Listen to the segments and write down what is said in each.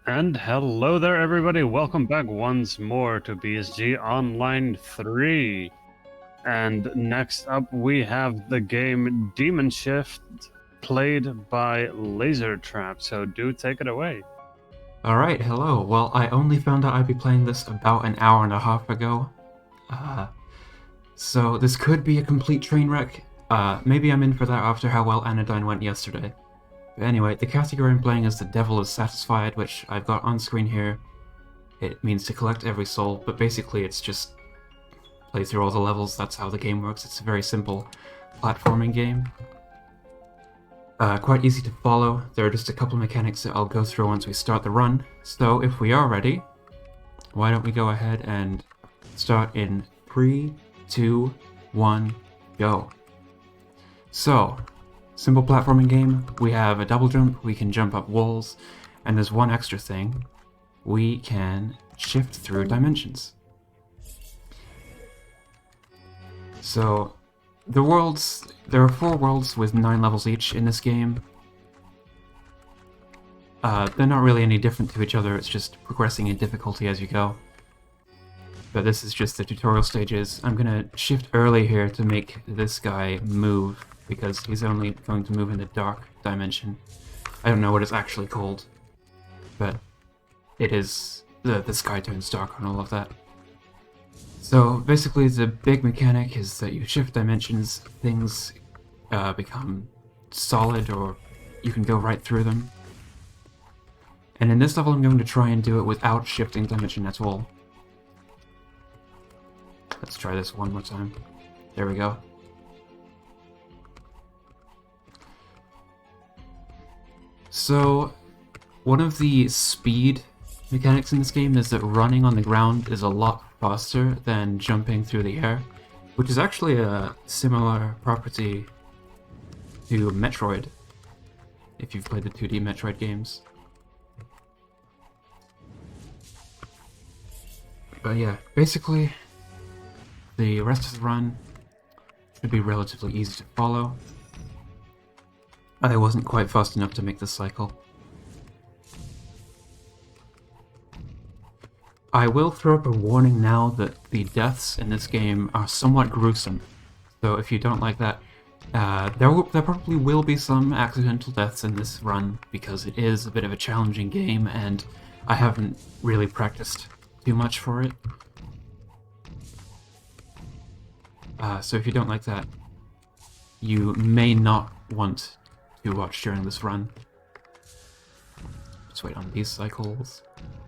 And hello there, everybody. Welcome back once more to BSG Online 3. And next up, we have the game Demon Shift, played by Laser Trap. So do take it away. Alright, hello. Well, I only found out I'd be playing this about an hour and a half ago. So this could be a complete train wreck. Maybe I'm in for that after how well Anodyne went yesterday. But anyway, the category I'm playing is The Devil is Satisfied, which I've got on screen here. It means to collect every soul, but basically it's just play through all the levels. That's how the game works. It's a very simple platforming game. Quite easy to follow. There are just a couple of mechanics that I'll go through once we start the run. So if we are ready, why don't we go ahead and start in 3, 2, 1, go. So, simple platforming game. We have a double jump, we can jump up walls, and there's one extra thing. We can shift through dimensions. So, there are 4 worlds with 9 levels each in this game. They're not really any different to each other, it's just progressing in difficulty as you go. But this is just the tutorial stages. I'm gonna shift early here to make this guy move, because he's only going to move in the dark dimension. I don't know what it's actually called, but it is, the sky turns dark and all of that. So basically the big mechanic is that you shift dimensions, things become solid, or you can go right through them. And in this level I'm going to try and do it without shifting dimension at all. Let's try this one more time. There we go. So, one of the speed mechanics in this game is that running on the ground is a lot faster than jumping through the air, which is actually a similar property to Metroid, if you've played the 2D Metroid games. But yeah, basically, the rest of the run should be relatively easy to follow. I wasn't quite fast enough to make this cycle. I will throw up a warning now that the deaths in this game are somewhat gruesome. So if you don't like that, there probably will be some accidental deaths in this run, because it is a bit of a challenging game and I haven't really practiced too much for it. So if you don't like that, you may not want to watch during this run. Just wait on these cycles,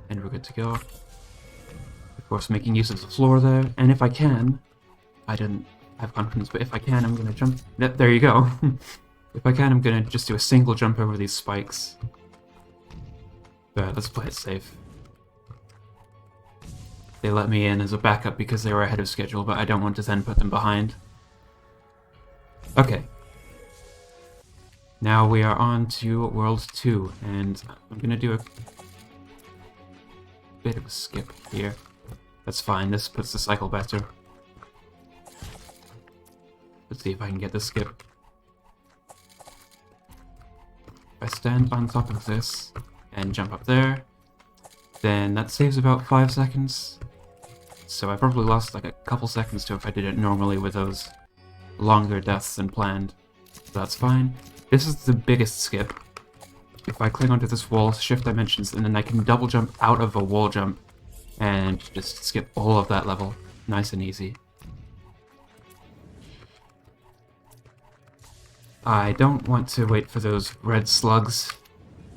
and we're good to go. Of course, making use of the floor there, and if I can, I didn't have confidence, but if I can, I'm gonna jump. There you go. If I can, I'm gonna just do a single jump over these spikes. But let's play it safe. They let me in as a backup because they were ahead of schedule, but I don't want to then put them behind. Okay. Now we are on to World 2, and I'm gonna do a bit of a skip here. That's fine, this puts the cycle better. Let's see if I can get the skip. If I stand on top of this and jump up there, then that saves about 5 seconds. So I probably lost like a couple seconds to if I did it normally with those longer deaths than planned. So that's fine. This is the biggest skip. If I cling onto this wall, shift dimensions, and then I can double jump out of a wall jump and just skip all of that level. Nice and easy. I don't want to wait for those red slugs.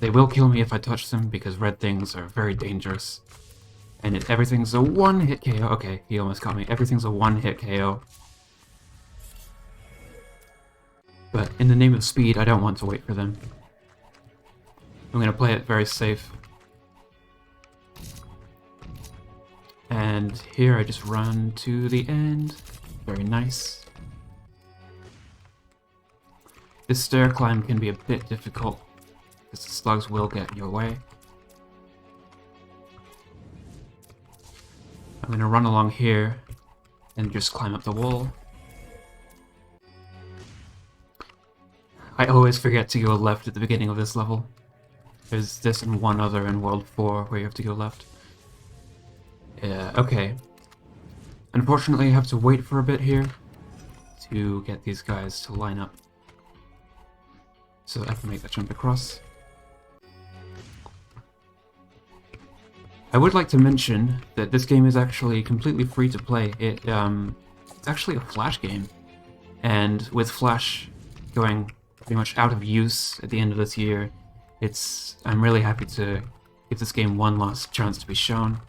They will kill me if I touch them, because red things are very dangerous. And everything's a one-hit KO. Okay, he almost got me. Everything's a one-hit KO. But in the name of speed, I don't want to wait for them. I'm gonna play it very safe. And here I just run to the end. Very nice. This stair climb can be a bit difficult, because the slugs will get in your way. I'm gonna run along here and just climb up the wall. I always forget to go left at the beginning of this level. There's this and one other in World 4 where you have to go left. Yeah, okay. Unfortunately, I have to wait for a bit here to get these guys to line up so that I can make that jump across. I would like to mention that this game is actually completely free to play. It's actually a Flash game, and with Flash going pretty much out of use at the end of this year, I'm really happy to give this game one last chance to be shown.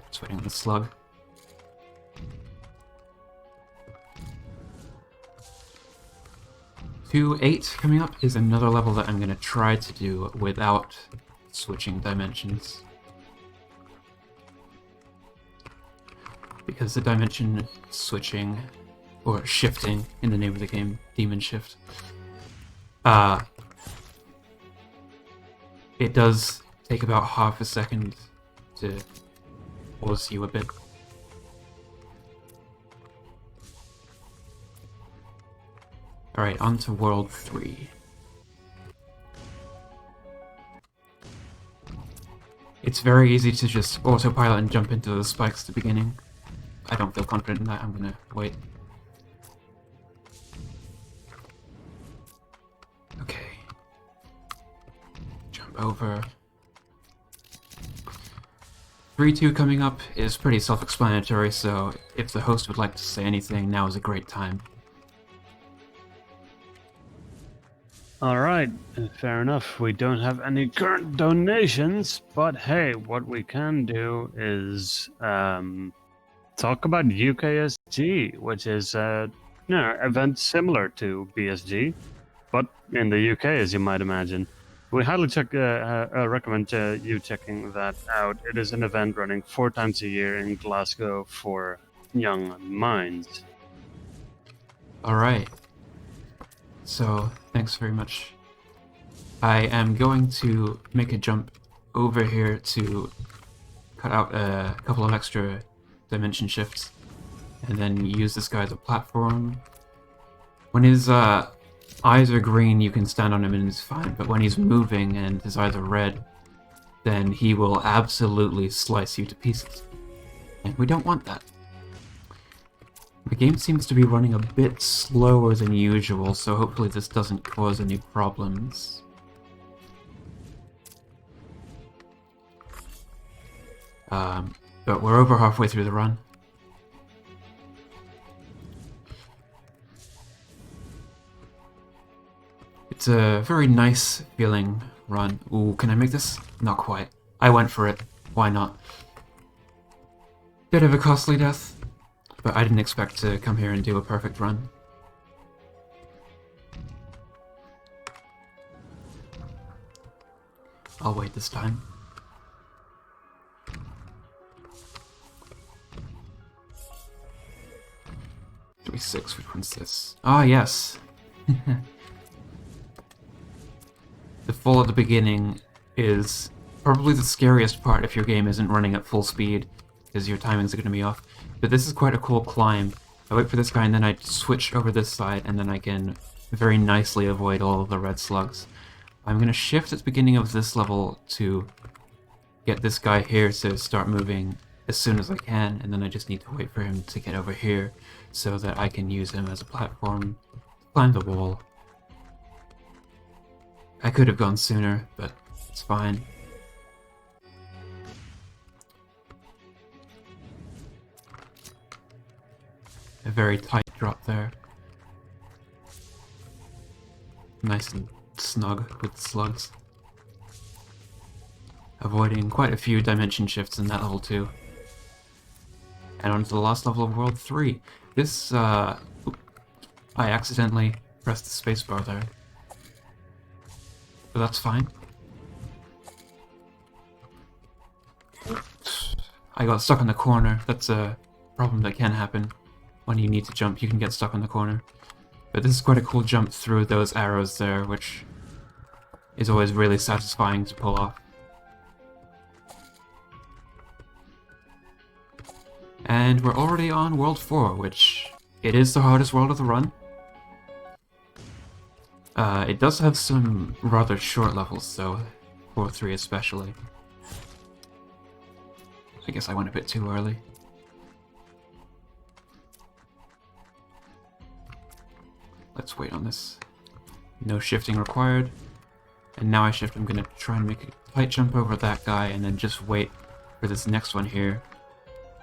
Just waiting on the slug. To 8 coming up is another level that I'm going to try to do without switching dimensions. Because the dimension switching, or shifting in the name of the game, Demon Shift, it does take about half a second to pause you a bit. Alright, on to World 3. It's very easy to just autopilot and jump into the spikes at the beginning. I don't feel confident in that, I'm gonna wait. Okay. Jump over. 3-2 coming up is pretty self-explanatory, so if the host would like to say anything, now is a great time. Alright, fair enough. We don't have any current donations, but hey, what we can do is talk about UKSG, which is an event similar to BSG, but in the UK, as you might imagine. We highly recommend you checking that out. It is an event running 4 times a year in Glasgow for young minds. Alright. So, thanks very much. I am going to make a jump over here to cut out a couple of extra dimension shifts, and then use this guy as a platform. When his eyes are green, you can stand on him and it's fine, but when he's moving and his eyes are red, then he will absolutely slice you to pieces. And we don't want that. The game seems to be running a bit slower than usual, so hopefully this doesn't cause any problems. But we're over halfway through the run. It's a very nice feeling run. Ooh, can I make this? Not quite. I went for it. Why not? Bit of a costly death. But I didn't expect to come here and do a perfect run. I'll wait this time. 3-6, which one's this? Ah, yes! The fall at the beginning is probably the scariest part if your game isn't running at full speed, because your timings are going to be off. But this is quite a cool climb. I wait for this guy and then I switch over this side and then I can very nicely avoid all of the red slugs. I'm going to shift at the beginning of this level to get this guy here to start moving as soon as I can, and then I just need to wait for him to get over here so that I can use him as a platform to climb the wall. I could have gone sooner, but it's fine. A very tight drop there. Nice and snug with slugs. Avoiding quite a few dimension shifts in that level too. And on to the last level of World 3. This, I accidentally pressed the spacebar there. But that's fine. I got stuck in the corner. That's a problem that can happen. When you need to jump, you can get stuck in the corner. But this is quite a cool jump through those arrows there, which is always really satisfying to pull off. And we're already on World 4, which it is the hardest world of the run. It does have some rather short levels, though. 4-3 especially. I guess I went a bit too early. Let's wait on this. No shifting required. And now I shift, I'm gonna try and make a tight jump over that guy and then just wait for this next one here.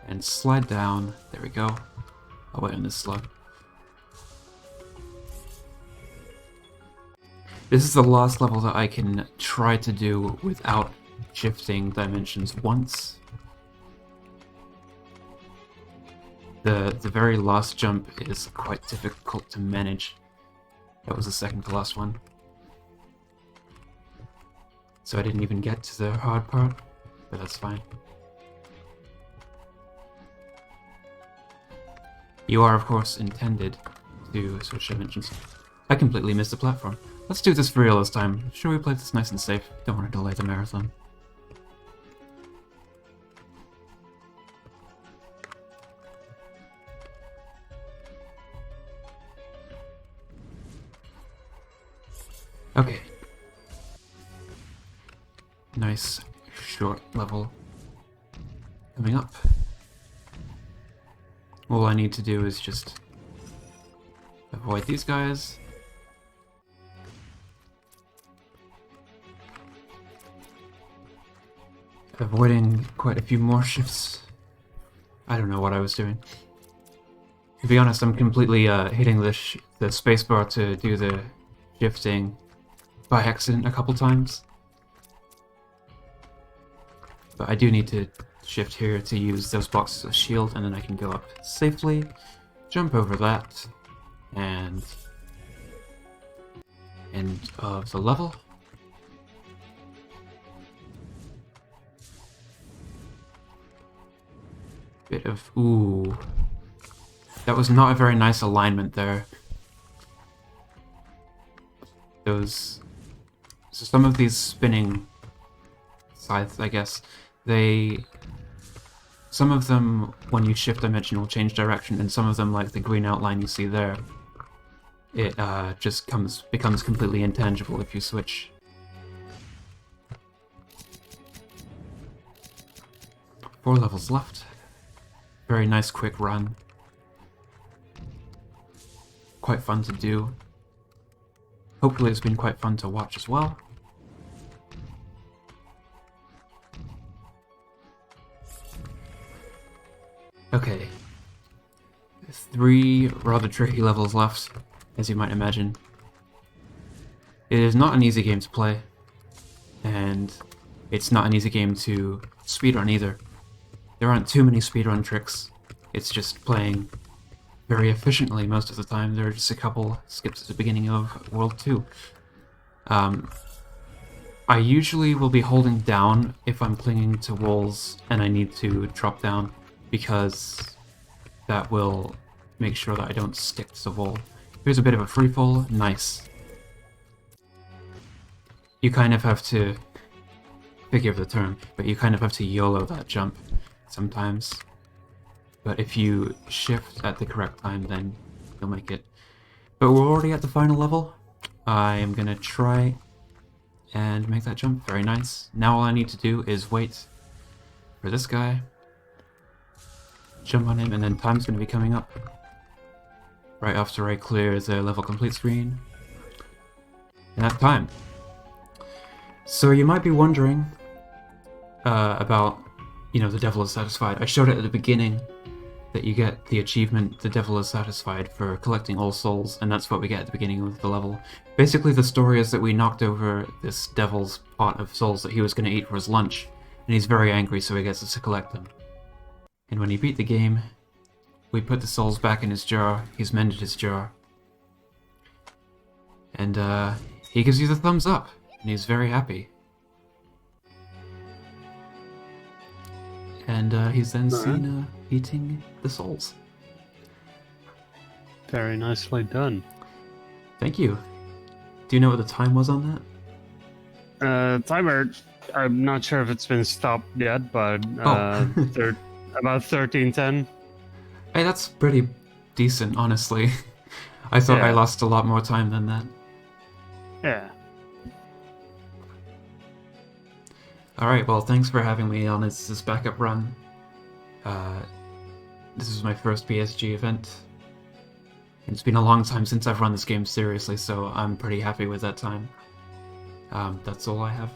And slide down. There we go. I'll wait on this slug. This is the last level that I can try to do without shifting dimensions once. The very last jump is quite difficult to manage. That was the second to last one. So I didn't even get to the hard part, but that's fine. You are, of course, intended to switch dimensions. I completely missed the platform. Let's do this for real this time. Sure, we play this nice and safe. Don't want to delay the marathon. Okay. Nice, short level coming up. All I need to do is just avoid these guys. Avoiding quite a few more shifts. I don't know what I was doing. To be honest, I'm completely hitting the spacebar to do the shifting by accident a couple times. But I do need to shift here to use those boxes of shield, and then I can go up safely, jump over that, and end of the level. Bit of ooh. That was not a very nice alignment there. So some of these spinning scythes, I guess, some of them, when you shift dimension, will change direction, and some of them, like the green outline you see there, it just becomes completely intangible if you switch. Four levels left. Very nice quick run. Quite fun to do. Hopefully it's been quite fun to watch as well. Okay. 3 rather tricky levels left, as you might imagine. It is not an easy game to play, and it's not an easy game to speedrun either. There aren't too many speedrun tricks. It's just playing very efficiently most of the time. There are just a couple skips at the beginning of World 2. I usually will be holding down if I'm clinging to walls and I need to drop down, because that will make sure that I don't stick to the wall. Here's a bit of a free fall. Nice. You kind of have to, forgive the term, but you kind of have to YOLO that jump sometimes. But if you shift at the correct time, then you'll make it. But we're already at the final level. I am gonna try and make that jump. Very nice. Now all I need to do is wait for this guy, jump on him, and then time's gonna be coming up right after I clear the level complete screen. And that's time. So you might be wondering about, the devil is satisfied. I showed it at the beginning that you get the achievement, the devil is satisfied, for collecting all souls, and that's what we get at the beginning of the level. Basically, the story is that we knocked over this devil's pot of souls that he was going to eat for his lunch, and he's very angry, so he gets us to collect them. And when he beat the game, we put the souls back in his jar. He's mended his jar. And he gives you the thumbs up, and he's very happy. And he's then seen eating the souls. Very nicely done. Thank you. Do you know what the time was on that? Timer, I'm not sure if it's been stopped yet, but about 13:10. Hey, that's pretty decent, honestly. I thought I lost a lot more time than that. Yeah. Alright, well, thanks for having me on this backup run. This is my first BSG event. It's been a long time since I've run this game seriously, so I'm pretty happy with that time. That's all I have.